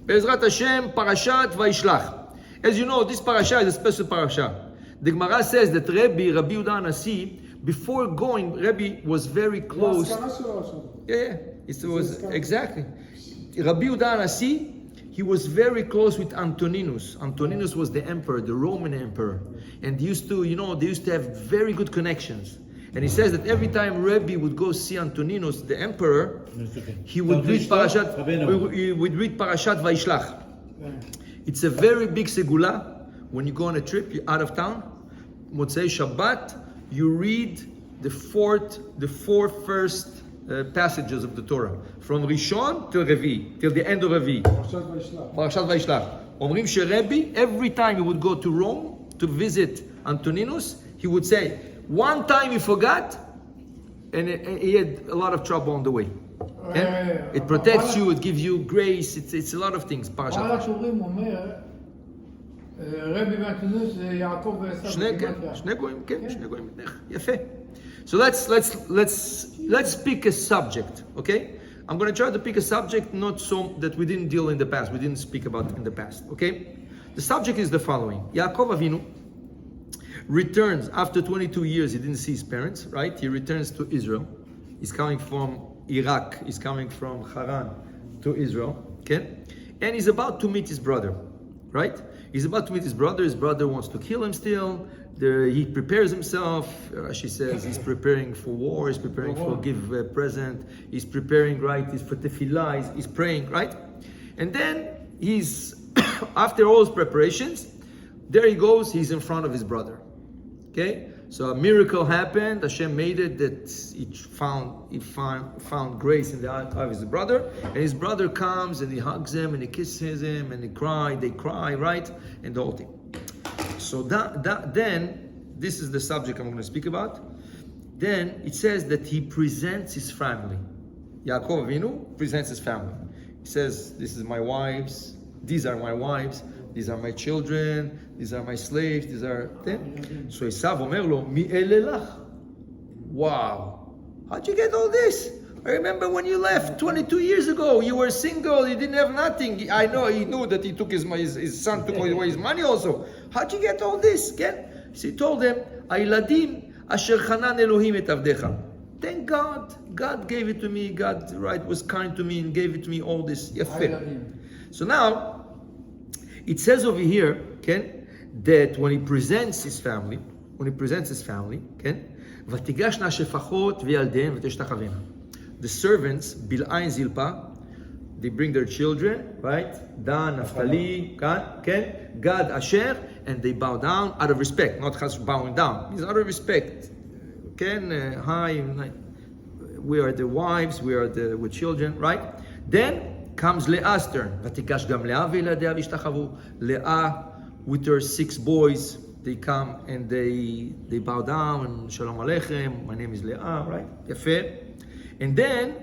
Be'ezrat Hashem, Parashat Vayishlach. As you know, this parasha is a special parasha. The Gemara says that Rabbi Yehuda Anasi, before going, Rabbi was very close. Yeah, it was exactly. Rabbi Yehuda Anasi, he was very close with Antoninus. Antoninus was the emperor, the Roman emperor, and they used to have very good connections. And he says that every time Rabbi would go see Antoninus, the emperor, he would read Parashat Vayishlach. It's a very big segula. When you go on a trip, you're out of town, Motzei Shabbat, you read the four first passages of the Torah, from Rishon till Revi, till the end of Revi. Parashat Vayishlach. Omrim sheRebbi, every time he would go to Rome to visit Antoninus, he would say, one time he forgot, and he had a lot of trouble on the way. It protects you, it gives you grace, it's a lot of things. Parashat. So let's pick a subject, okay? I'm going to try to pick a subject not so that we didn't deal in the past, we didn't speak about in the past, okay? The subject is the following. Yaakov Avinu returns after 22 years. He didn't see his parents, right? He returns to Israel. He's coming from Iraq. He's coming from Haran to Israel, okay? And he's about to meet his brother, right? He's about to meet his brother. His brother wants to kill him still. He prepares himself. She says he's preparing for war. He's preparing for give a present. He's preparing, right? He's for tefillah. He's praying, right? And then he's, after all his preparations, there he goes. He's in front of his brother. Okay? So a miracle happened. Hashem made it that he found grace in the eye of his brother, and his brother comes and he hugs him and he kisses him and they cry, right? And the whole thing. So then this is the subject I'm going to speak about. Then it says that he presents his family. Yaakov Avinu presents his family. He says, "This is my wives. These are my wives. These are my children, these are my slaves, these are them." So Esav Omer lo, mi elelach. Wow, how'd you get all this? I remember when you left 22 years ago, you were single, you didn't have nothing. I know, he knew that he took his son took away his money also. How'd you get all this? Again? So he told them, Ailadim asher chanan Elohim et avdecha. Thank God, God gave it to me, God, right, was kind to me and gave it to me all this. So now, it says over here, Ken, that when he presents his family, Ken, ותיגשנה השפחות וילדיהן ותשתחוונה. The servants, Bil'ah and Zilpah, they bring their children, right? Dan, Naphtali, Ken, Gad, Asher, and they bow down out of respect, not just bowing down. It's out of respect. Ken, hi, we are the wives, we are the children, right? Then comes Leah's turn. ותיגש גם לאה וילדיה וישתחוו. Leah with her 6 boys, they come and they bow down and Shalom Aleichem, my name is Leah, right? יפה. And then,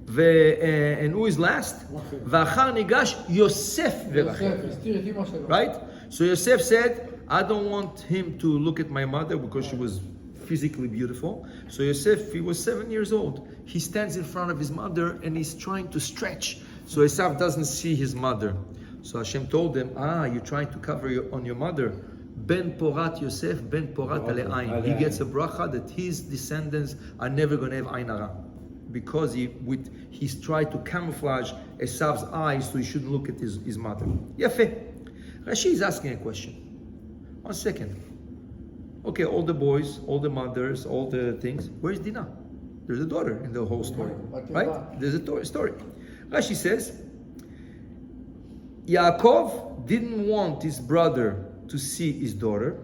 and who is last? ואחר ניגש יוסף ורחל. Right? So Yosef said, I don't want him to look at my mother because she was physically beautiful. So Yosef, he was 7 years old. He stands in front of his mother and he's trying to stretch. So Esav doesn't see his mother. So Hashem told them, you're trying to cover on your mother. Ben Porat Yosef, Ben Porat Ale'ain. He gets a bracha that his descendants are never going to have Ain Hara. Because he's tried to camouflage Esav's eyes so he shouldn't look at his mother. Yafeh. Rashi is asking a question. 1 second. Okay, all the boys, all the mothers, all the things. Where's Dinah? There's a daughter in the whole story. Right? There's a story. Rashi says, Yaakov didn't want his brother to see his daughter,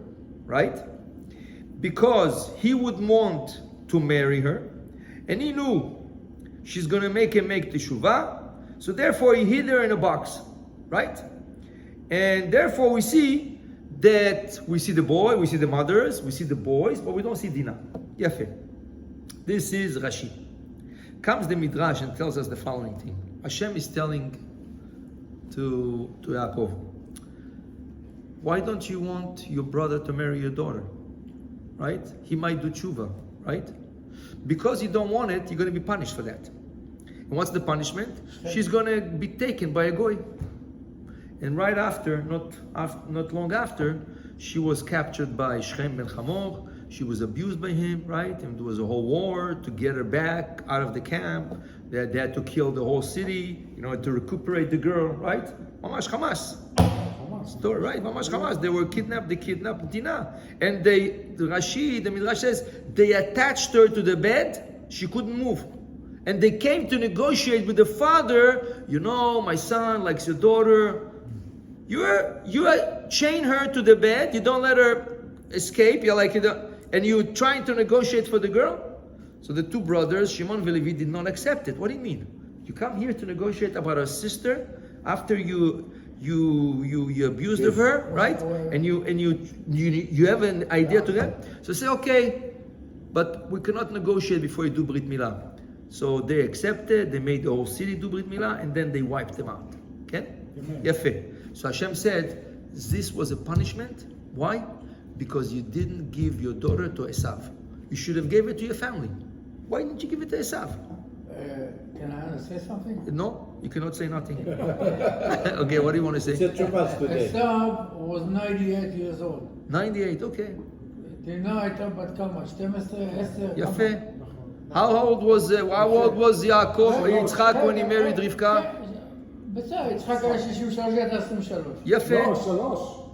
right? Because he would want to marry her, and he knew she's going to make him make teshuvah, so therefore he hid her in a box, right? And therefore we see the boy, we see the mothers, we see the boys, but we don't see Dinah. Yafeh. This is Rashi. Comes the Midrash and tells us the following thing. Hashem is telling to Yaakov, why don't you want your brother to marry your daughter? Right? He might do tshuva, right? Because you don't want it, you're going to be punished for that. And what's the punishment? She's going to be taken by a goy. And right after, not long after, she was captured by Shechem ben Hamor. She was abused by him, right? And there was a whole war to get her back out of the camp. They had to kill the whole city, to recuperate the girl, right? Mamash Hamas. Story, right? Mamash Hamas. They were kidnapped. They kidnapped Dinah, and the Midrash says, they attached her to the bed. She couldn't move, and they came to negotiate with the father. My son likes your daughter. You chain her to the bed. You don't let her escape. And you're trying to negotiate for the girl. So the two brothers, Shimon and Levi, did not accept it. What do you mean? You come here to negotiate about a sister after you abused of her, right? And you have an idea to that. So say, okay, but we cannot negotiate before you do Brit Milah. So they accepted. They made the whole city do Brit Milah, and then they wiped them out. Okay? Yafeh. So Hashem said, this was a punishment. Why? Because you didn't give your daughter to Esav. You should have gave it to your family. Why didn't you give it to Esav? Can I say something? No, you cannot say nothing. Okay, what do you want to say? Esav was 98 years old. 98, okay. דינה הייתה בת כמה? 12, 10? יפה. How old was Yaakov, Yitzchak, when he married Rivka? בסדר, יצחק היה 63, הייתה 23. יפה.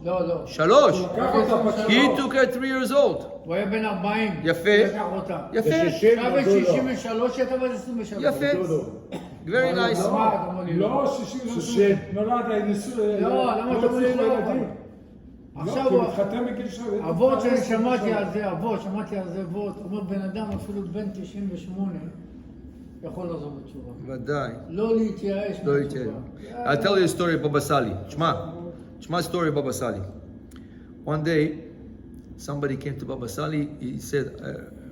לא. 3. He took her 3 years old. הוא היה בן 40. יפה. לקח אותה. יפה. הייתה בן 63, הייתה בת 23. יפה. Very nice. לא, 63. נולד, ניסוי. לא, למה אתה אומר לי לא? עכשיו אבות שמעתי על זה, אבות, אומר בן אדם אפילו בן 98 יכול לעזוב בתשובה. ודאי. לא להתייאש בתשובה. I'll tell you a story of Baba Sali. Shema story of Baba Sali. One day, somebody came to Baba Sali. He said,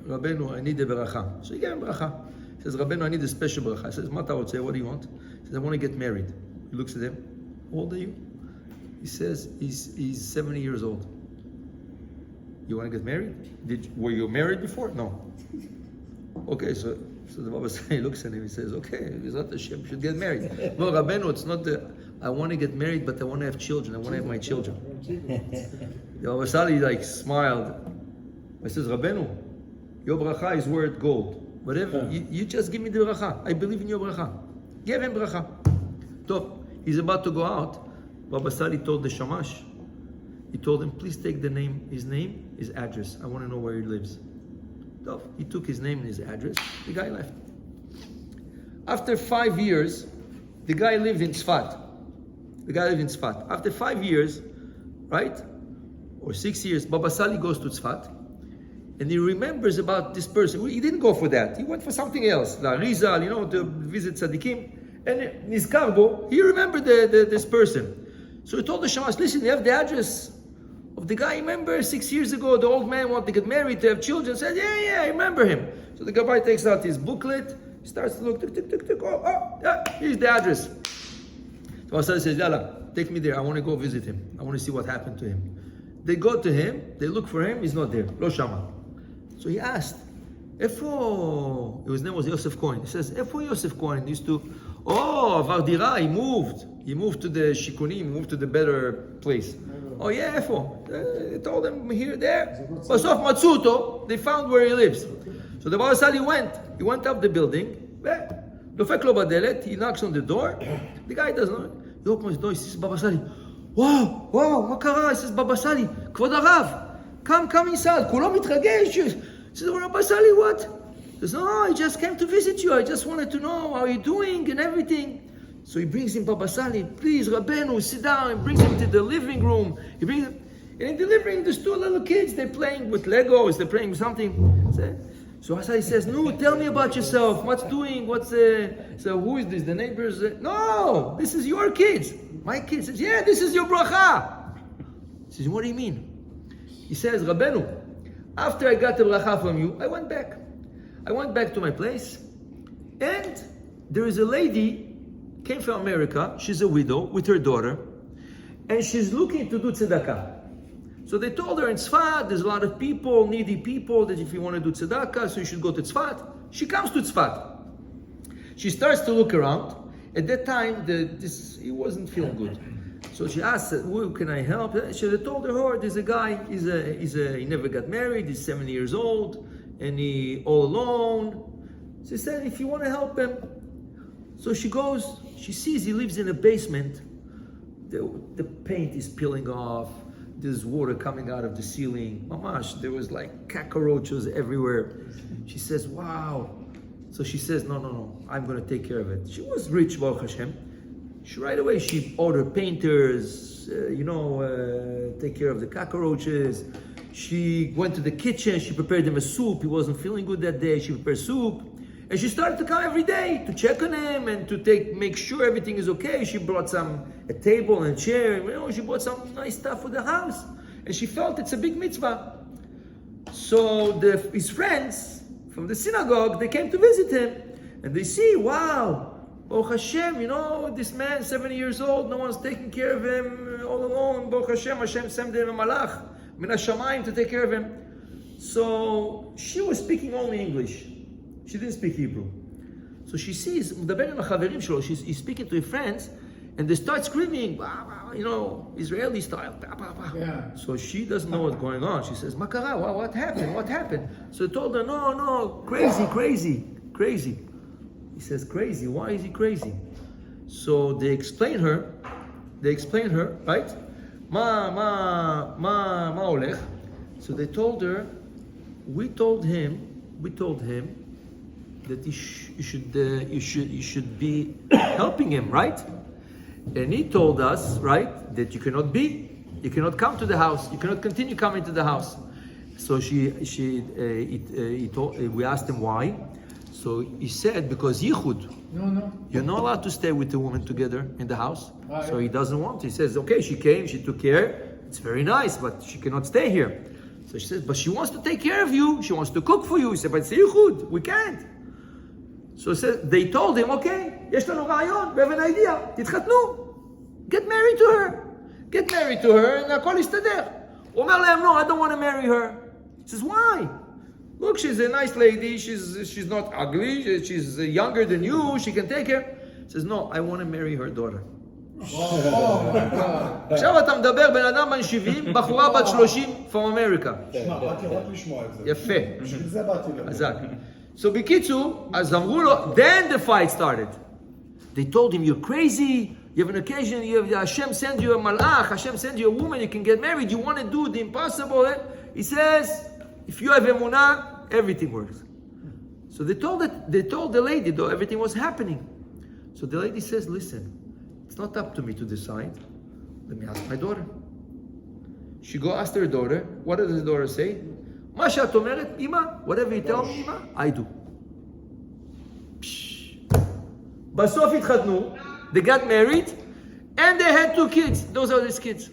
Rabbeinu, I need a beracha. So he gave him beracha. He says, Rabbeinu, I need a special beracha. He says, Mata would say, what do you want? He says, I want to get married. He looks at him. How old are you? He says, he's 70 years old. You want to get married? Were you married before? No. Okay, so the Baba Sali looks at him. He says, okay, Yizrat Hashem should get married. No, Rabbeinu, it's not I want to get married, but I want to have children. I want to have my children. The Baba Sali smiled. I says, Rabbeinu, your bracha is worth gold. Whatever, you just give me the bracha. I believe in your bracha. Give him bracha. So, he's about to go out. Baba Sali told the Shamash, he told him, please take his name, his address. I want to know where he lives. So he took his name and his address. The guy left. After 5 years, the guy lived in Tzfat. After 5 years, right? Or 6 years, Baba Sali goes to Tzfat. And he remembers about this person. He didn't go for that. He went for something else. La Rizal, to visit Tzadikim. And Nizkarbo, he remembered this person. So he told the Shamash, listen, you have the address of the guy. Remember 6 years ago, the old man wanted to get married, to have children. Said, yeah, I remember him. So the Gabbai takes out his booklet, starts to look, here's the address. So Asad says, Yalla, take me there. I want to go visit him. I want to see what happened to him. They go to him, they look for him, he's not there. Lo Shama. So he asked, his name was Yosef Cohen. He says, Efo Yosef Cohen used to, Vardira, he moved. He moved to the Shikunim, moved to the better place. Oh yeah, Efo. They told him here, there. Basof Matsuto, they found where he lives. So the Baba Sali went. He went up the building. Dofek lo badelet, he knocks on the door. The guy doesn't know. He opens the door, he says, Baba Sali. Wow, what kara? He says, Baba Sali, Kvod Harav, come inside. Kulo mitragesh. He says, Baba Sali, what? He says, no, I just came to visit you. I just wanted to know how you're doing and everything. So he brings him Baba Sali, please, Rabbeinu, sit down, and brings him to the living room. He brings him, and in the living room, there's 2 little kids. They're playing with Legos. They're playing with something. So Asali says, no, tell me about yourself. What's doing? So who is this? The neighbors? No, this is your kids. My kids. Says, yeah, this is your bracha. He says, what do you mean? He says, Rabbeinu, after I got the bracha from you, I went back to my place, and there is a lady, came from America, she's a widow with her daughter, and she's looking to do tzedakah. So they told her in Tzfat, there's a lot of people, needy people, that if you want to do tzedakah, so you should go to Tzfat. She comes to Tzfat. She starts to look around, At that time, he wasn't feeling good. So she asked, "Well, can I help?" She told her, "There's a guy. He never got married. He's 70 years old, and he all alone." She said, "If you want to help him." So she goes. She sees he lives in a basement. The paint is peeling off. There's water coming out of the ceiling. Mamash, there was like cockroaches everywhere. She says, "Wow." So she says, no, I'm going to take care of it. She was rich, Baruch Hashem. Right away, she ordered painters, take care of the cockroaches. She went to the kitchen, she prepared him a soup. He wasn't feeling good that day, she prepared soup. And she started to come every day to check on him and to make sure everything is okay. She brought a table and a chair. She brought some nice stuff for the house. And she felt it's a big mitzvah. So his friends from the synagogue, they came to visit him. And they see, wow, Baruch Hashem, this man, 70 years old, no one's taking care of him all alone. Baruch Hashem, Hashem sent him a malach, min hashamayim, to take care of him. So she was speaking only English. She didn't speak Hebrew. So she sees, he's speaking to his friends, and they start screaming, Israeli style. Yeah. So she doesn't know what's going on. She says, Makara, what happened? What happened? So they told her, no, crazy. He says, crazy? Why is he crazy? So they explain her, right? Ma olech. So they told her, we told him that you should be helping him, right? And he told us, right, that you cannot come to the house, you cannot continue coming to the house. So we asked him why. So he said, because yichud. No. You're not allowed to stay with the woman together in the house. Right. So he doesn't want. He says, okay, she came, she took care. It's very nice, but she cannot stay here. So she says, but she wants to take care of you. She wants to cook for you. He said, but it's yichud. We can't. So they told him, okay, יש לנו רעיון, we have an idea. תתחתנו. Get married to her, and הכל יסתדר. הוא אומר להם, no, I don't want to marry her. He says, why? Look, she's a nice lady. She's not ugly. She's younger than you. She can take care. He says, no, I want to marry her daughter. עכשיו אתה מדבר בן אדם בן 70, בחורה בת 30 from America. באתי רק לשמוע את זה. יפה. בשביל זה באתי לזה. חזק. So בקיצור, אז אמרו לו, then the fight started. They told him, you're crazy. You have an occasion, Hashem sends you a malach, Hashem sends you a woman, you can get married, you want to do the impossible. He says, if you have emunah, everything works. So they told the lady, though, everything was happening. So the lady says, listen, it's not up to me to decide. Let me ask my daughter. She asked her daughter, what does the daughter say? מה שאת אומרת, אמא, whatever you tell me, אמא, I do. בסוף התחתנו, they got married, and they had 2 kids. Those are his kids.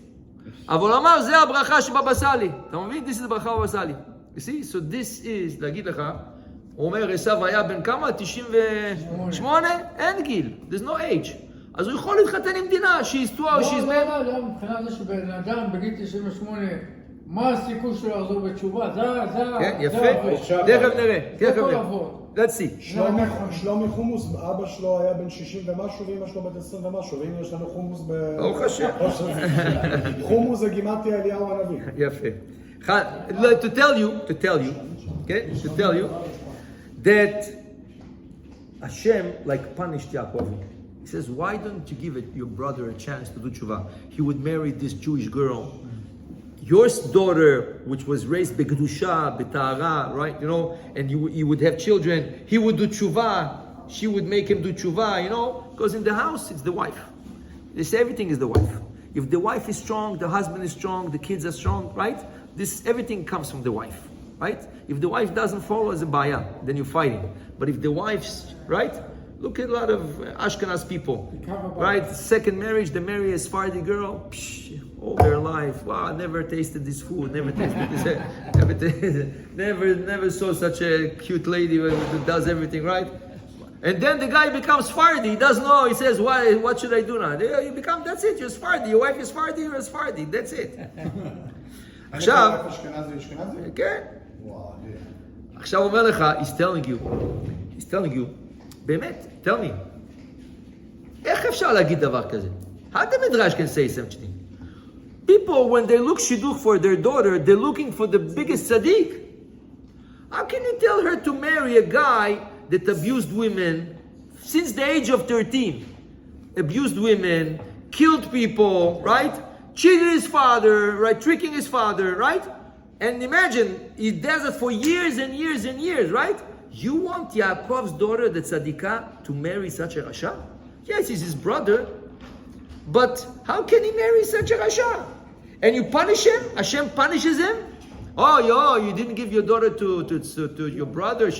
אבל הוא אמר, זה הברכה שבבא סאלי. אתה מבין? This is the ברכה בבא סאלי. You see? So this is, להגיד לך, הוא אומר, עשיו היה בן כמה? 98? אין גיל. There's no age. אז הוא יכול להתחתן עם דינה, she's 2 or she's man. לא, מבחינת זה שבן אדם בגיל 98, מה הסיכוי שלו לחזור בתשובה? כן, יפה. תכף נראה. Let's see. שלומי חומוס, אבא שלו היה בן 60 ומשהו, ואמא שלו בת 20 ומשהו, והנה יש לנו חומוס ברוך השם. חומוס זה גימטריה אליהו הנביא. יפה. To tell you, that Hashem punished Yaakov. He says, why don't you give your brother a chance to do tshuva? He would marry this Jewish girl. Your daughter, which was raised bekedusha, betahara, right? And you would have children. He would do tshuva. She would make him do tshuva. Because in the house it's the wife. They say everything is the wife. If the wife is strong, the husband is strong, the kids are strong, right? Everything comes from the wife, right? If the wife doesn't follow as a baya, then you're fighting. But if the wife's right, look at a lot of Ashkenaz people, right? Second marriage, they marry a Sephardi girl. All their life, wow, never tasted this food, never tasted this, never saw such a cute lady who does everything right. And then the guy becomes Sephardi, he doesn't know, he says, what should I do now? You become, that's it, you're Sephardi, your wife is Sephardi, you're Sephardi, that's it. עכשיו, כן. עכשיו אומר לך, he's telling you, באמת, tell me, איך אפשר להגיד דבר כזה? How the Midrash can say such thing? People, when they look shidduch for their daughter, they're looking for the biggest tzaddik. How can you tell her to marry a guy that abused women since the age of 13? Abused women, killed people, right? Cheated his father, right? Tricking his father, right? And imagine, he does it for years and years and years, right? You want Yaakov's daughter, the tzadikah, to marry such a rasha? Yes, he's his brother. But how can he marry such a rasha? And you punish him? Hashem punishes him? Oh, you didn't give your daughter to your brother.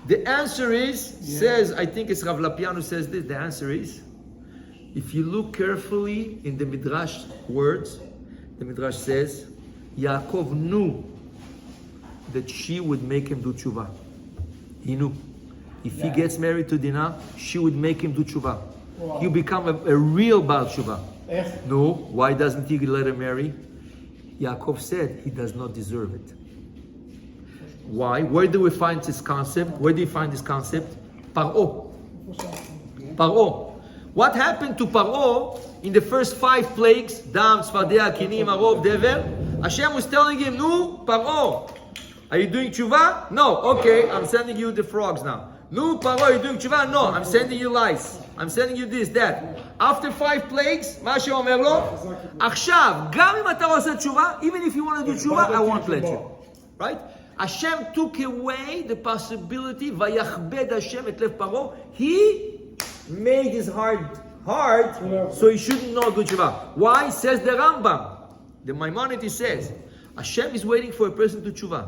The answer is, says, I think it's Rav Lapian who says this, the answer is, if you look carefully in the Midrash words, the Midrash says, Yaakov knew that she would make him do tshuva. He knew. If he gets married to Dinah, she would make him do tshuva. Wow. He'll become a real Baal tshuva. No, why doesn't he let her marry? Yaakov said he does not deserve it. Why? Where do we find this concept? Where do you find this concept? Paro. Paro. What happened to Paro in the first 5 plagues? Dam, Tzfardea, Kinim, Arov, Dever. Hashem was telling him, no, Paro, are you doing tshuva? No. Okay, I'm sending you the frogs now. No, Paro, are you doing tshuva? No, I'm sending you lice. I'm sending you this, that. After 5 plagues, מה שאומר לו, עכשיו, גם אם אתה עושה תשובה, even if you want to do tshuva, I won't let you. Right? Hashem took away the possibility, ויכבד Hashem את לב פרעה. He made his heart hard, so he shouldn't not do tshuva. Why? Says the Rambam. The Maimonides says, Hashem is waiting for a person to tshuva.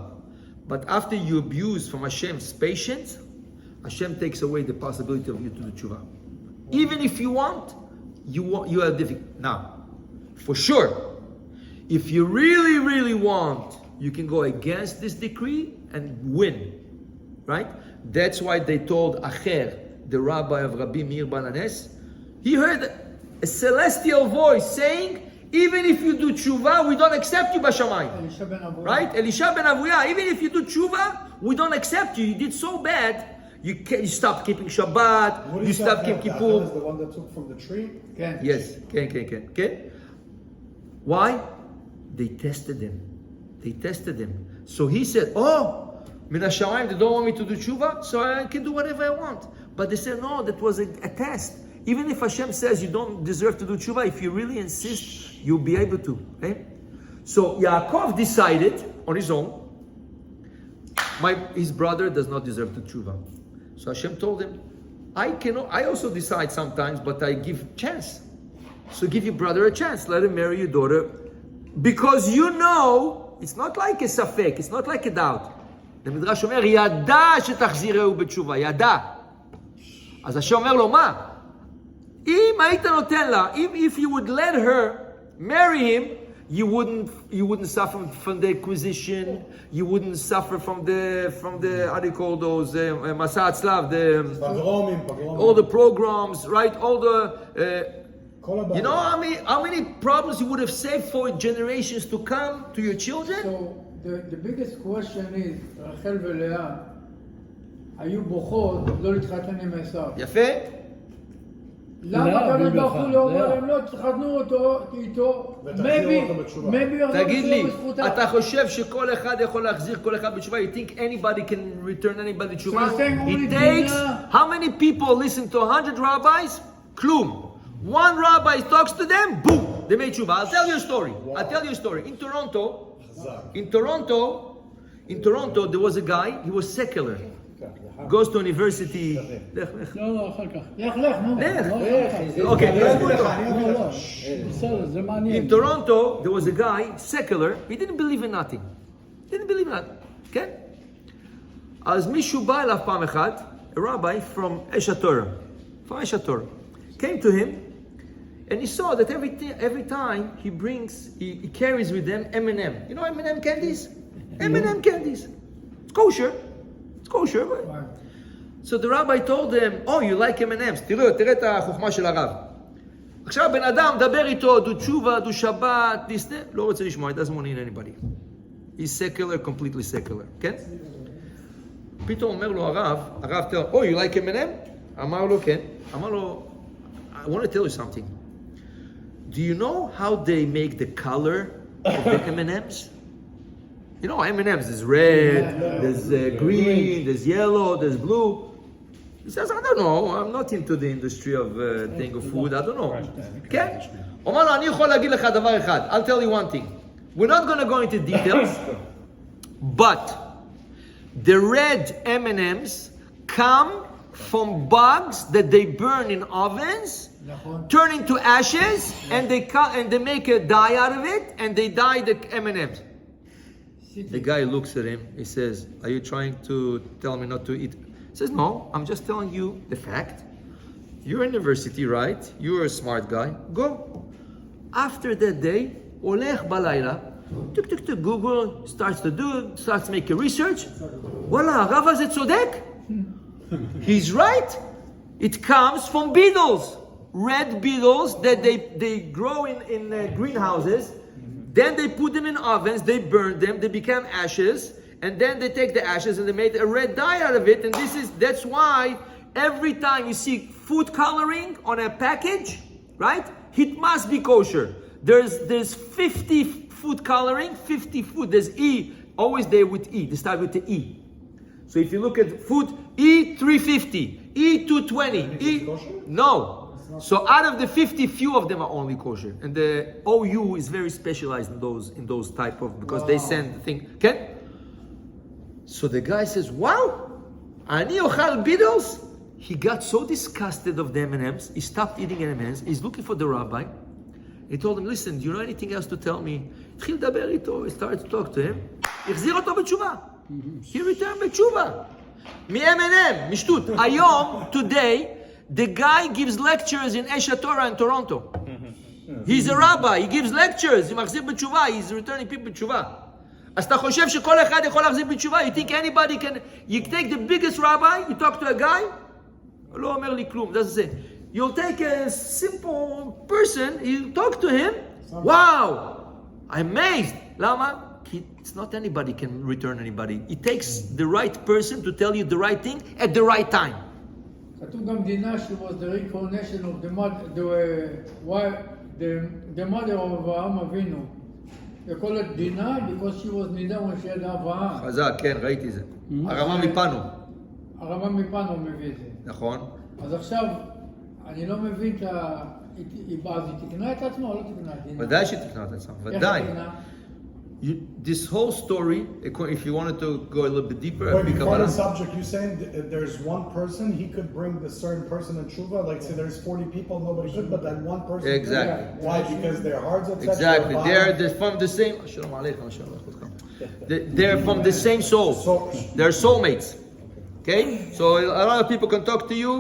But after you abuse from Hashem's patience, Hashem takes away the possibility of you to do tshuva. Even if you want, you are difficult. Now, for sure, if you really, really want, you can go against this decree and win. Right? That's why they told Acher, the rabbi of Rabbi Meir Balanes, he heard a celestial voice saying, even if you do tshuva, we don't accept you b'shamayim. Right? Elisha ben Avuya, even if you do tshuva, we don't accept you. You did so bad, you stopped keeping Shabbat, you stopped keeping Kippur. Is the one that took from the tree? Yes, can. Why? They tested him. So he said, oh, Min HaShamayim, they don't want me to do tshuva, so I can do whatever I want. But they said, no, that was a test. Even if Hashem says you don't deserve to do tshuva, if you really insist, you'll be able to. Okay? So Yaakov decided on his own, his brother does not deserve to tshuva. So Hashem told him, I also decide sometimes, but I give chance. So give your brother a chance. Let him marry your daughter. Because you know, it's not like a safek, it's not like a doubt. The Midrash אומר, ידע שתחזירהו בתשובה, ידע. אז השם אומר לו, מה? אם היית notן לה, if you would let her marry him, you wouldn't suffer from the acquisition, you wouldn't suffer from the how do you call those Masat Slav, all the programs, right? All the you know how many problems you would have saved for generations to come to your children? So the biggest question is, רחל ולאה היו בוכות לא להתחתן עם עשיו. יפה. למה הקדוש ברוך הוא לא אומר להם לא תתחתנו איתו? תגיד לי, אתה חושב שכל אחד יכול להחזיר כל אחד בתשובה? You think anybody can return anybody בתשובה? It takes, how many people listen to 100 rabbis? כלום. One rabbi talks to them, boom, they made tshuva. I'll tell you a story. In Toronto, there was a guy, he was secular. Goes to university. In Toronto, there was a guy, secular, he didn't believe in nothing. Okay? אז מישהו בא אליו פעם אחת, a rabbi from Eshatora, came to him, and he saw that every time he carries with them M&M. You know M&M candies? M&M candies. It's kosher. Right? So the rabbi told them, oh, you like M&Ms? תראה את החוכמה של הרב. עכשיו בן אדם דבר איתו, do tshuva, do Shabbat, this, that, לא רוצה לשמוע, it doesn't want to hear anybody. He's secular, completely secular. כן? פתאום אומר לו הרב, oh, you like M&M? אמר לו, כן. אמר לו, I want to tell you something. Do you know how they make the color of the M&Ms? You know, M&Ms, there's red, there's green, there's yellow, there's blue. He says, I don't know, I'm not into the industry of thing of food, I don't know. Okay? אומר לו, אני יכול להגיד לך דבר אחד. I'll tell you one thing. We're not going to go into details, but the red M&Ms come from bugs that they burn in ovens, turn into ashes, and they make a dye out of it, and they dye the M&Ms. The guy looks at him. He says, "Are you trying to tell me not to eat?" He says, "No, I'm just telling you the fact. You're in university, right? You're a smart guy. Go." After that day, הולך בלילה, Google starts making research. וואלה, הרב הזה צודק. He's right. It comes from beetles, red beetles that they grow in greenhouses. Then they put them in ovens, they burn them, they become ashes, and then they take the ashes and they make a red dye out of it. And that's why every time you see food coloring on a package, right? It must be kosher. There's 50 food coloring, 50 food. There's E, always there with E. They start with the E. So if you look at food, E350, E220, No. So out of the 50, few of them are only kosher. And the OU is very specialized in those type of, because they send the thing. Okay? So the guy says, wow, ani ochal beetles. He got so disgusted of the M&Ms, he stopped eating M&Ms, he's looking for the rabbi. He told him, listen, do you know anything else to tell me? התחיל לדבר איתו, he started to talk to him. החזיר אותו בתשובה. He returned בתשובה. מ-M&M, משטות. היום, today, the guy gives lectures in Esha Torah in Toronto. He's a rabbi, he gives lectures, he מחזיר בתשובה, he's returning people בתשובה. אז אתה חושב שכל אחד יכול להחזיר בתשובה? You think anybody can... You take the biggest rabbi, you talk to a guy, לא אומר לי כלום, doesn't say. You'll take a simple person, you talk to him, wow, I'm amazed. למה? It's not anybody can return anybody. It takes the right person to tell you the right thing at the right time. כתוב גם דינה she was the reincarnation of the mother of אברהם אבינו. They call it דינה because she was נידה when she had אברהם. חזק, כן, ראיתי זה. הרמה מפנו. הרמה מפנו מביא את זה. נכון. אז עכשיו, אני לא מבין את ה... היא תקנה את עצמה או לא תקנה את דינה? ודאי שתקנה את עצמה, ודאי. This whole story, if you wanted to go a little bit deeper, Wait, before the subject, you're saying there's one person, he could bring the certain person in tshuva, like say there's 40 people, nobody could, but that one person exactly. Could. Why? Because their hearts, etc. Exactly. They're from the same. They're from the same soul. They're soulmates. Okay? So a lot of people can talk to you,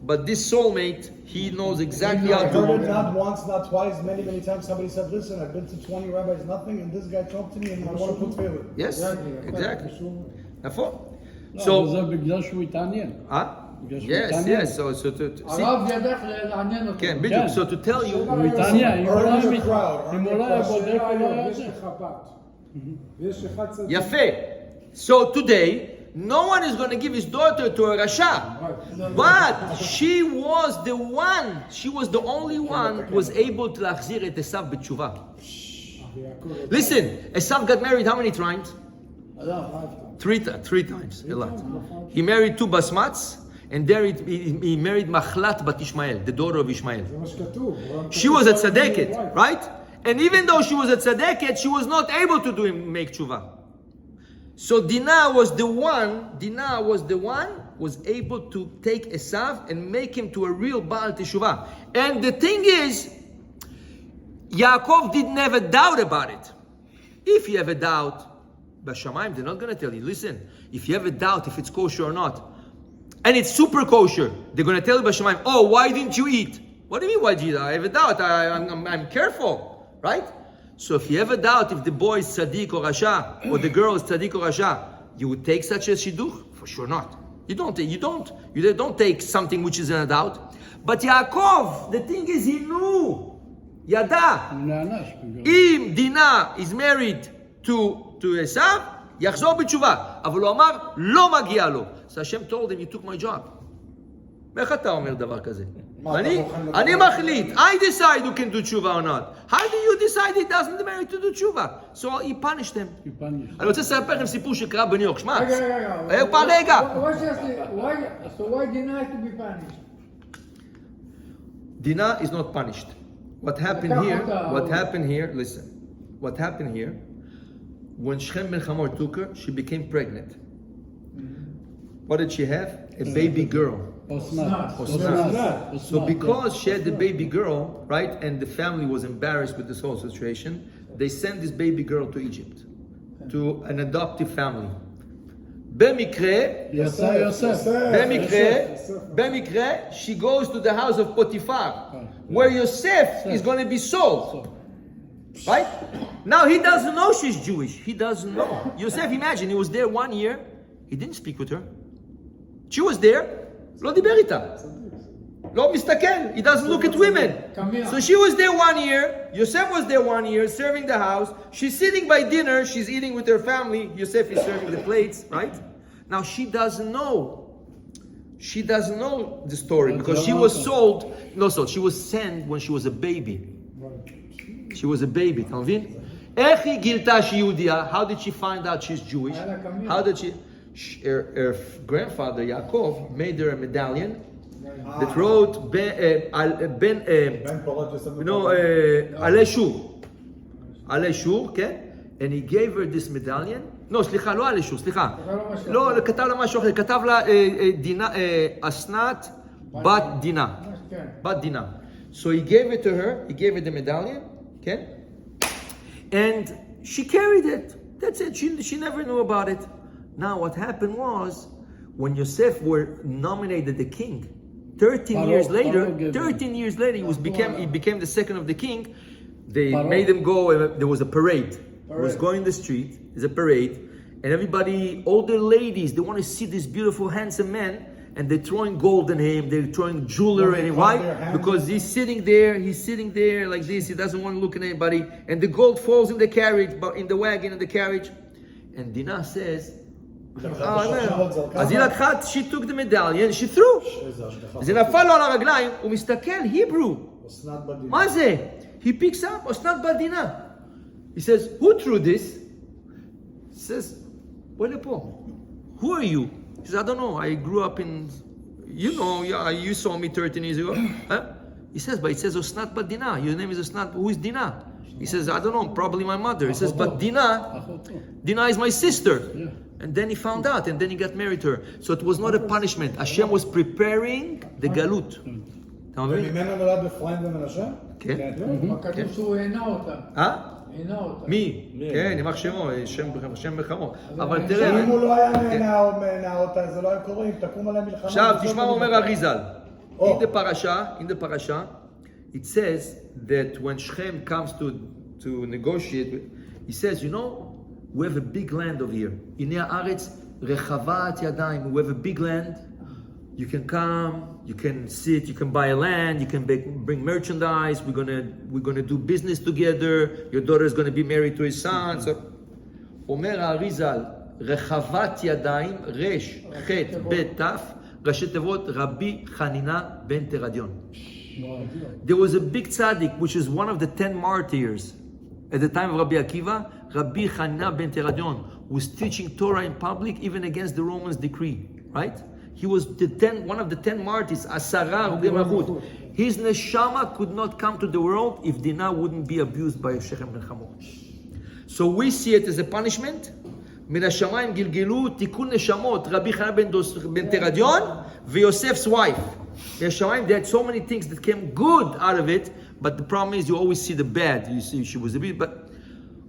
but this soulmate, he knows exactly how I heard it to. not once, not twice, many times. Somebody said, "Listen, I've been to 20 rabbis, nothing, and this guy talked to me, and I want to put tefillin." Yes, exactly. נכון. So זה בגלל שהוא התעניין. Yes. So to see. הרב ידך לעניין אותו. כן, בדיוק. So to tell you. הוא התעניין. אם הוא לא היה בודק, הוא לא היה יש לך בת. ויש אחד צדיק. יפה. So today, no one is going to give his daughter to a Rasha. But she was the only one who was able to להחזיר את עשיו בתשובה. Listen, Esav got married how many times? Three times, a lot. He married 2 basmats, and there he married Machlat bat Ishmael, the daughter of Ishmael. She was a tzaddiket, right? And even though she was a tzaddiket, she was not able to make tshuva. So Dinah was the one, was able to take Esav and make him to a real Baal Teshuvah. And the thing is, Yaakov didn't have a doubt about it. If you have a doubt, Bashamayim, they're not going to tell you, listen, if you have a doubt if it's kosher or not, and it's super kosher, they're going to tell you, Bashamayim, oh, why didn't you eat? What do you mean, why did you eat? I have a doubt, I'm careful, right? So if you have a doubt if the boy is tzaddik or rasha, or the girl is tzaddik or rasha, you would take such a shidduch? For sure not. You don't take something which is in a doubt. But Yaakov, the thing is, he knew, yada, אם דינה is married to Esav, יחזור בתשובה. אבל הוא אמר, לא מגיע לו. So Hashem told him, you took my job. איך אתה אומר דבר כזה? מה, אתה מוכן לדבר? אני מחליט. I decide who can do tshuva or not. How do you decide he doesn't marry to do tshuva? So he punished him. אני רוצה לספר לכם סיפור שקרה בניו יורק. שמע, רגע. So why deny to be punished? Dinah is not punished. What happened here, listen. What happened here, when Shechem ben Hamor took her, she became pregnant. What did she have? A baby girl. Osnat. So because she had the baby girl, right, and the family was embarrassed with this whole situation, they sent this baby girl to Egypt, to an adoptive family. במקרה, she goes to the house of Potiphar, where Yosef is going to be sold. Right? Now he doesn't know she's Jewish. He doesn't know. Yosef, imagine, he was there 1 year. He didn't speak with her. She was there. לא דיבר איתה. לא מסתכל. He doesn't look at women. So she was there 1 year. Yosef was there 1 year, serving the house. She's sitting by dinner. She's eating with her family. Yosef is serving the plates, right? Now she doesn't know. She doesn't know the story because she was sold. No, sold. She was sent when she was a baby. She was a baby. אתה מבין? איך היא גילתה שהיא יהודיה? How did she find out she's Jewish? How did she? Her grandfather Yaakov made her a medallion that wrote Alei Shur, okay? And he gave her this medallion. No, סליחה, לא עלי שור, סליחה. לא, כתב לה משהו אחר, כתב לה אסנת בת דינה. So he gave it to her, he gave her the medallion, okay? And she carried it. That's it, she never knew about it. Now what happened was, when Yosef were nominated the king, 13 years later, he became the second of the king. They made him go, there was a parade. He was going in the street, there's a parade, and everybody, all the ladies, they want to see this beautiful, handsome man, and they're throwing gold in him, they're throwing jewelry in him. Why? Because he's sitting there like this, he doesn't want to look at anybody, and the gold falls in the carriage, in the wagon, in the carriage. And Dinah says, אז היא לקחה, she took the medallion, she threw. זה נפל לו על הרגליים, הוא מסתכל, Hebrew. מה זה? He picks up, אסנת בת דינה. He says, who threw this? He says, בוא לפה. Who are you? He says, I don't know, I grew up in, you saw me 13 years ago. Huh? He says, but it says Osnat bat Dinah. Your name is Osnat, who is Dinah? He says, I don't know, probably my mother. He says, but Dinah is my sister. And then he found out, and then he got married to her. So it was not a punishment. Hashem was preparing the galut. וממנו נולד אפרים ומנשה? כן. כתוב שהוא הענה אותה. מי? כן, ימח שמו, שם בחמו. אבל תראה... אם הוא לא היה נהנה אותה, זה לא היה קורה, אם תקום עליהם מלחמה... עכשיו, תשמע מה אומר אריזל. In the parasha, it says that when Shechem comes to negotiate, he says, we have a big land over here. הנה הארץ רחבת ידיים. We have a big land. You can come, you can sit, you can buy a land, you can bring merchandise. We're gonna do business together. Your daughter is gonna be married to his son. So, אומר האריזל, רחבת ידיים, רש, חט, בית, תף, ראשי תיבות, רבי חנינה בן תרדיון. There was a big tzaddik, which is one of the 10 martyrs at the time of Rabbi Akiva, Rabbi Chanina ben Teradion, was teaching Torah in public even against the Romans' decree, right? He was one of the 10 martyrs, Asara Rugei Malchut. His neshama could not come to the world if Dinah wouldn't be abused by Shechem ben Hamor. So we see it as a punishment. מן השמיים גלגלו תיקון נשמות רבי חננה בן תרדיון ויוספ's wife. מהשמיים, they had so many things that came good out of it, but the problem is you always see the bad. You see she was a bit, but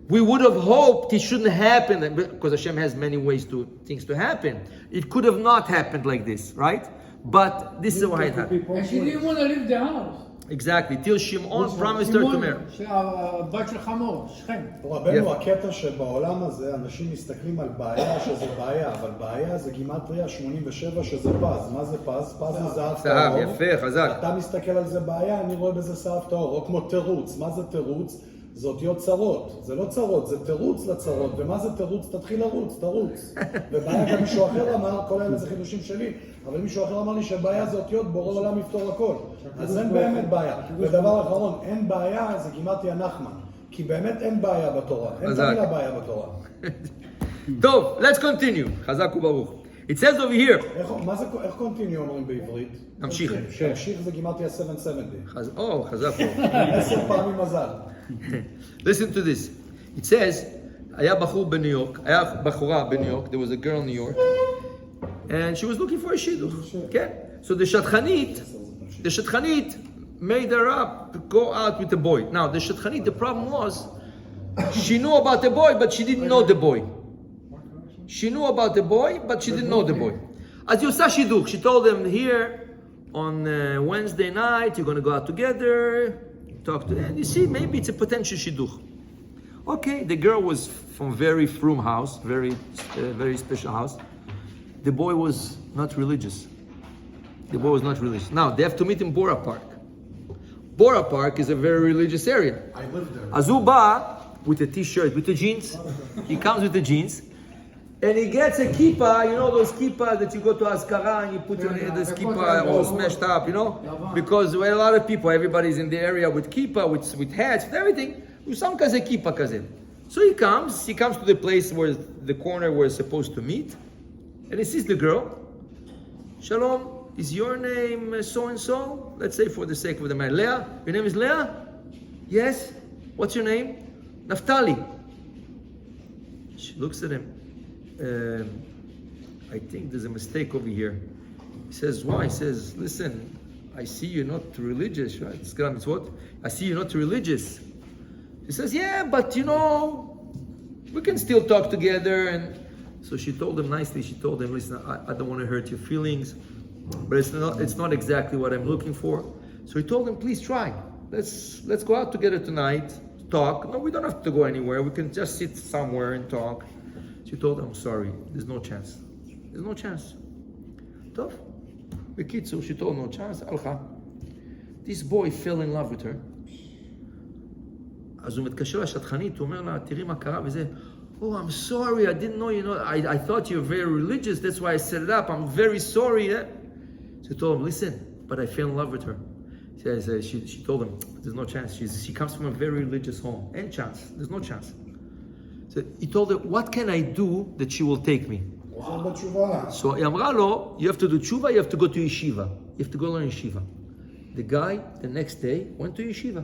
we would have hoped it shouldn't happen because Hashem has many ways things to happen. It could have not happened like this, right? But this is why it happened. And she didn't want to leave the house. Exactly, till Shimon promised her to marry. הבת של חמור, שכם. רבנו, הקטע שבעולם הזה אנשים מסתכלים על בעיה שזה בעיה, אבל בעיה זה גימטריה 87 שזה פז. מה זה פז? פז זה זהב טהור. יפה, חזק. אתה מסתכל על זה בעיה, אני רואה בזה זהב טהור, או כמו תירוץ. מה זה תירוץ? זה אותיות צרות. זה לא צרות, זה תירוץ לצרות. ומה זה תירוץ? תתחיל לרוץ, תרוץ. ובעיה גם מישהו אחר אמר, כל האלה זה חידושים שלי, אבל מישהו אחר אמר לי שבעיה זה אותיות, בורא עולם יפתור הכל. אז אין באמת בעיה. ודבר אחרון, אין בעיה, זה גימטריה נחמן. כי באמת אין בעיה בתורה. אין את המילה בעיה בתורה. טוב, let's continue. חזק וברוך. It says over here. איך קונטיניו אומרים בעברית? נמשיך. נמשיך זה גימטריה 770. חזק וברוך. 10 פעמים מזל. Listen to this. It says, היה בחורה בניו יורק, there was a girl in New York, and she was looking for a shidduch. Okay? So the shadchanit made her up to go out with the boy. Now, the shadchanit, the problem was, she knew about the boy, but she didn't know the boy. She knew about the boy, but she didn't know the boy. As you saw shidduch, she told them here, on Wednesday night, you're going to go out together, talk to them, and you see, maybe it's a potential shidduch. Okay, the girl was from very frum house, very special house. The boy was not religious. Now, they have to meet in Bora Park. Bora Park is a very religious area. I lived there. Azuba, with a t-shirt, with the jeans. He comes with the jeans. And he gets a kippah, you know those kippah that you go to Azkara and you put your this kippah all smashed up, you know? Because a lot of people, everybody's in the area with kippah, with hats, with everything. Some kaze kippah kaze. So he comes to the place where the corner we're supposed to meet. And he sees the girl. Shalom, is your name so-and-so? Let's say for the sake of the man. Leah? Your name is Leah? Yes. What's your name? Naftali. She looks at him. I think there's a mistake over here. He says, why? He says, listen, I see you're not religious, right? It's what? I see you're not religious. He says, yeah, but you know, we can still talk together. And so she told him nicely, listen, I don't want to hurt your feelings, but it's not exactly what I'm looking for. So he told him, please try. Let's go out together tonight, talk. No, we don't have to go anywhere. We can just sit somewhere and talk. She told him, I'm sorry, there's no chance. There's no chance. Tough. Bekitzu, she told no chance. Alcha. This boy fell in love with her. אז הוא מתקשר לשטחנית, הוא אומר לה, תראי מה קרה וזה. Oh, I'm sorry, I didn't know, I thought you're very religious, that's why I set it up, I'm very sorry. She told him, listen, but I fell in love with her. She told him, there's no chance. She comes from a very religious home. Ain't chance, there's no chance. So he told her, what can I do that she will take me? So היא אמרה לו, you have to do tshuva, you have to go to yeshiva. You have to go learn yeshiva. The guy, the next day, went to yeshiva.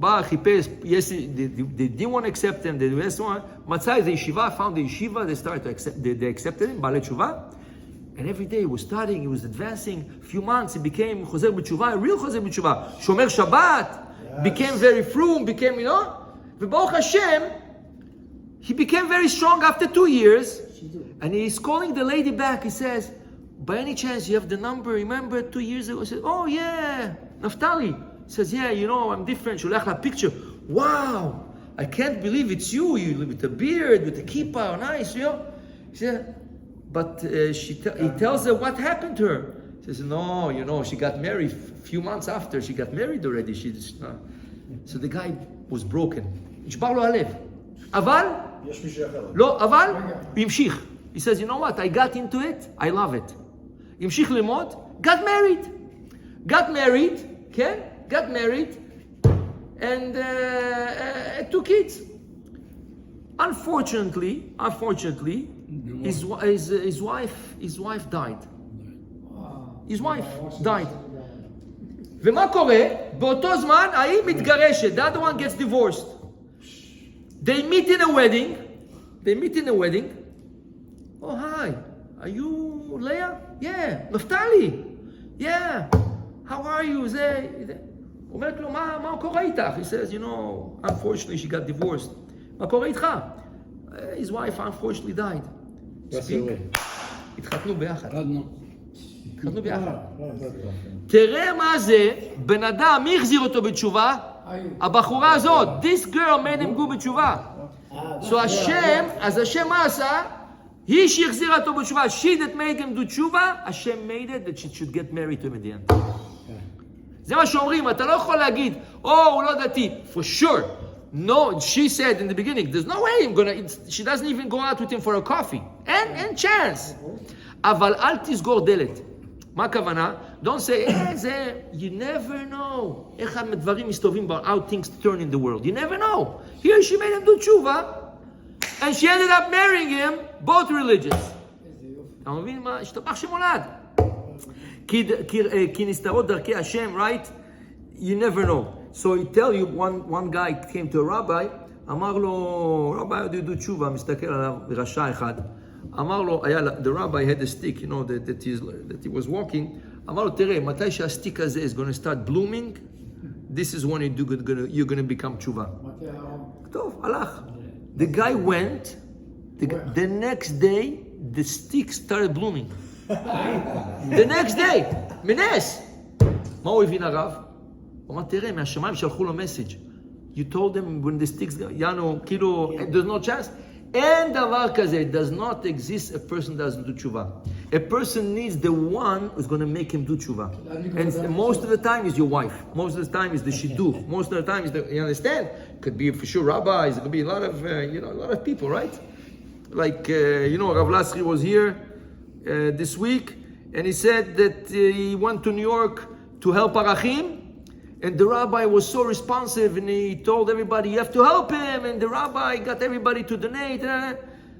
בא, חיפש, yes, they didn't want to accept him, they didn't want, מצא איזה ישיבה, found the yeshiva, they started to accept, they accepted him, בעלי תשובה, and every day he was studying, he was advancing, few months, he became חוזר בתשובה, a real חוזר בתשובה, שומר שבת, became very frum, became, וברוך השם, he became very strong after 2 years, and he's calling the lady back, he says, by any chance you have the number, remember 2 years ago? He said, oh yeah, Naftali. He says, yeah, I'm different. שולח לה picture. Wow, I can't believe it's you. You live with a beard, with a kippah, nice, He said, but he tells her what happened to her. He says, no, she got married a few months after. She got married already. So the guy was broken. נשבר לו הלב. אבל, לא, אבל, הוא המשיך. He says, you know what, I got into it, I love it. המשיך ללמוד, got married, כן? Got married, and 2 kids. Unfortunately, his wife died. His wife died. ומה קורה? באותו זמן, ההיא מתגרשת. The other one gets divorced. They meet in a wedding. Oh, hi. Are you Leah? Yeah. Naftali? Yeah. How are you? אומרת לו, מה קורה איתך? He says, unfortunately she got divorced. מה קורה איתך? His wife unfortunately died. התחתנו ביחד. תראה מה זה, בן אדם, מי החזיר אותו בתשובה? הבחורה הזאת. This girl made him go בתשובה. So השם מה עשה? היא שהחזירה אותו בתשובה. She that made him do תשובה, השם made it that she should get married to him at the end. זה מה שאומרים, אתה לא יכול להגיד, הוא לא דתי. For sure. No, she said in the beginning, there's no way I'm gonna, she doesn't even go out with him for a coffee. אין chance. אבל אל תסגור דלת. מה הכוונה? Don't say, זה, you never know. איך הדברים מסתובבים about how things turn in the world. You never know. Here she made him do tshuva, and she ended up marrying him, both religious. אתה מבין מה? השתבח שמולד. כי נסתרות דרכי השם, right? You never know. So he tell you, one guy came to a rabbi, אמר לו, rabbi, how do you do tshuva? מסתכל עליו, רשע אחד. אמר לו, the rabbi had a stick, you know, that he was walking. אמר לו, תראה, מתי שהסטיק הזה is going to start blooming, this is when you're going to become tshuva. טוב, הלך. The guy went, the next day, the stick started blooming. The next day, מנס. מה הוא הבין הרב? הוא אמר, תראה, מהשמיים שלחו לו message. You told them when the sticks, יענו, כאילו, there's no chance. אין דבר כזה, it does not exist a person that doesn't do tshuva. A person needs the one who's going to make him do tshuva. And most of the time is your wife. Most of the time is the shidduch. Most of the time is the, you understand? Could be for sure rabbis, it could be a lot of, a lot of people, right? Like, Rav Lasri was here this week, and he said that he went to New York to help Arachim, and the rabbi was so responsive, and he told everybody, you have to help him, and the rabbi got everybody to donate.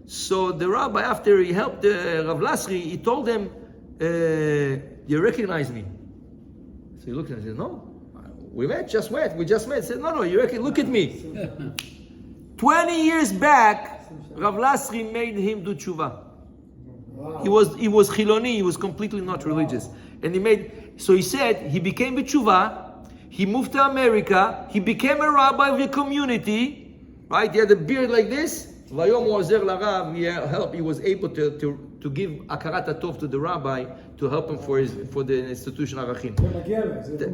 So the rabbi, after he helped Rav Lasri, he told him, you recognize me? So he looked at him and said, no, we just met. He said, no, look at me. 20 years back, Rav Lasri made him do tshuva. Wow. He was chiloni, he was completely not religious. And he said, he became a tshuva, he moved to America, he became a rabbi of the community, right? He had a beard like this. Vayom Ozer Larav, he was able to give akarat atov to the rabbi to help him for the institution Arachim.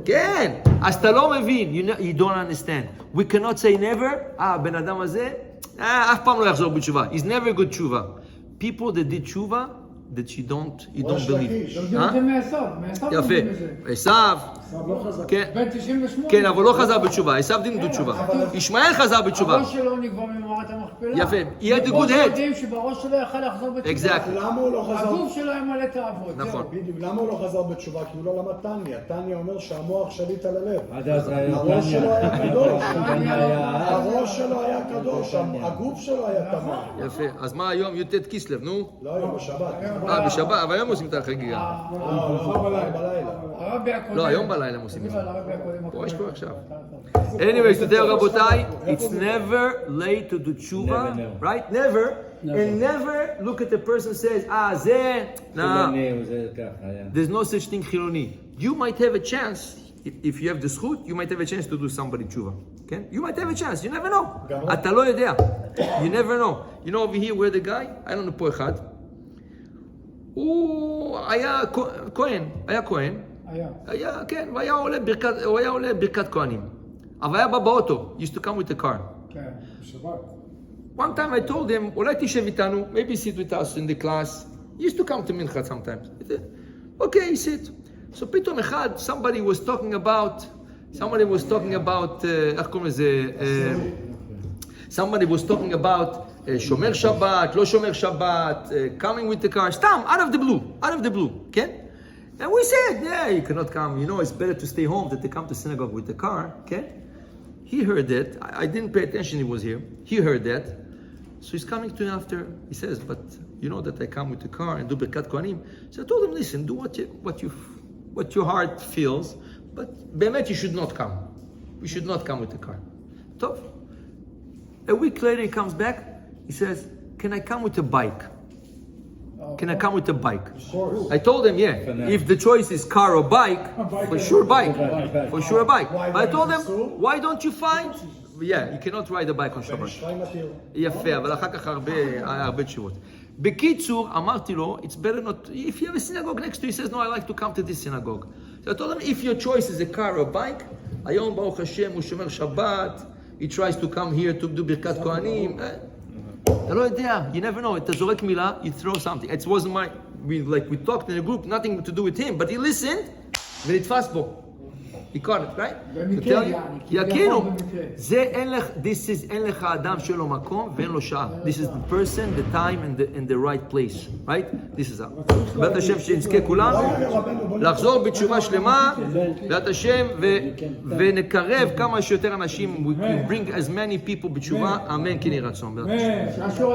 כן, אז אתה לא מבין, you don't understand. We cannot say never, בן אדם הזה, אף פעם לא יחזור בתשובה. He's never good tshuva. People that did tshuva, that you don't believe. יפה, עשיו, כן, אבל לא חזר בתשובה, עשיו דין דו תשובה. ישמעאל חזר בתשובה. הראש שלו נגבה ממערת המכפלה. יפה, he had a good head. יודעים שבראש שלו יכל לחזור בתשובה. למה הוא לא חזר? הגוף שלו ימלא את האבות. נכון. בדיוק, למה הוא לא חזר בתשובה? כי הוא לא למד תניא. תניא אומר שהמוח שליט על הלב. עד אז היה הראש שלו היה קדוש. היה... הראש שלו היה קדוש, הגוף שלו היה תמר. יפה, אז מה היום? י"ט כסלו, נו? לא היום, בשבת. בשבת, אבל היום עושים את החגיגה. לא, היום בלילה עושים את זה. פה יש פה עכשיו. Anyways, today רבותיי, it's never late to do tshuva, right? Never. And never look at the person and says, זה, nah. There's no such thing חילוני. You might have a chance, if you have the זכות, you might have a chance to do somebody tshuva. Okay? You might have a chance, you never know. אתה לא יודע. You never know. You know over here where the guy, I don't know פה אחד. הוא היה כהן. כן, והיה עולה ברכת כהנים. אבל היה בא באוטו, used to come with the car. כן, בשבת. One time I told him, אולי תשב איתנו, maybe sit with us in the class. He used to come to Mincha sometimes. Okay, he sit. So פתאום אחד, somebody was talking about, איך קוראים לזה? Somebody was talking about שומר שבת, לא שומר שבת, coming with the car, סתם, out of the blue, כן? And we said, yeah, you cannot come, it's better to stay home than to come to synagogue with the car, okay? He heard that, I didn't pay attention, he was here, he heard that, so he's coming to me after, he says, but you know that I come with the car and do Birkat Kohanim. So I told him, listen, do what your heart feels, but באמת you should not come. You should not come with the car. Tov. A week later he comes back, he says, can I come with a bike? Can I come with a bike? I told him, yeah, if the choice is car or bike, for sure bike. For sure a bike. But I told him, why don't you find? Yeah, you cannot ride a bike on Shabbat. יפה, אבל אחר כך הרבה תשובות. בקיצור, אמרתי לו, it's better not, if you have a synagogue next to you, he says, no, I like to come to this synagogue. So I told him, if your choice is a car or bike, היום ברוך השם הוא שומר שבת, he tries to come here to do ברכת כהנים. אתה לא יודע, you never know, אתה זורק מילה, you throw something. It wasn't we talked in a group, nothing to do with him, but he listened, ונתפס בו. He caught it, right? במקרה, To tell you, יעני, יכינו. במקרה. זה אין לך אדם שלו מקום ואין לו שעה. This is the person, the time, and the right place, right? This is how. בעזרת השם שנזכה כולנו לחזור בתשובה שלמה, בעזרת השם, ונקרב כמה שיותר אנשים, we bring as many people בתשובה, אמן כן יהי רצון. בעזרת השם. אמן.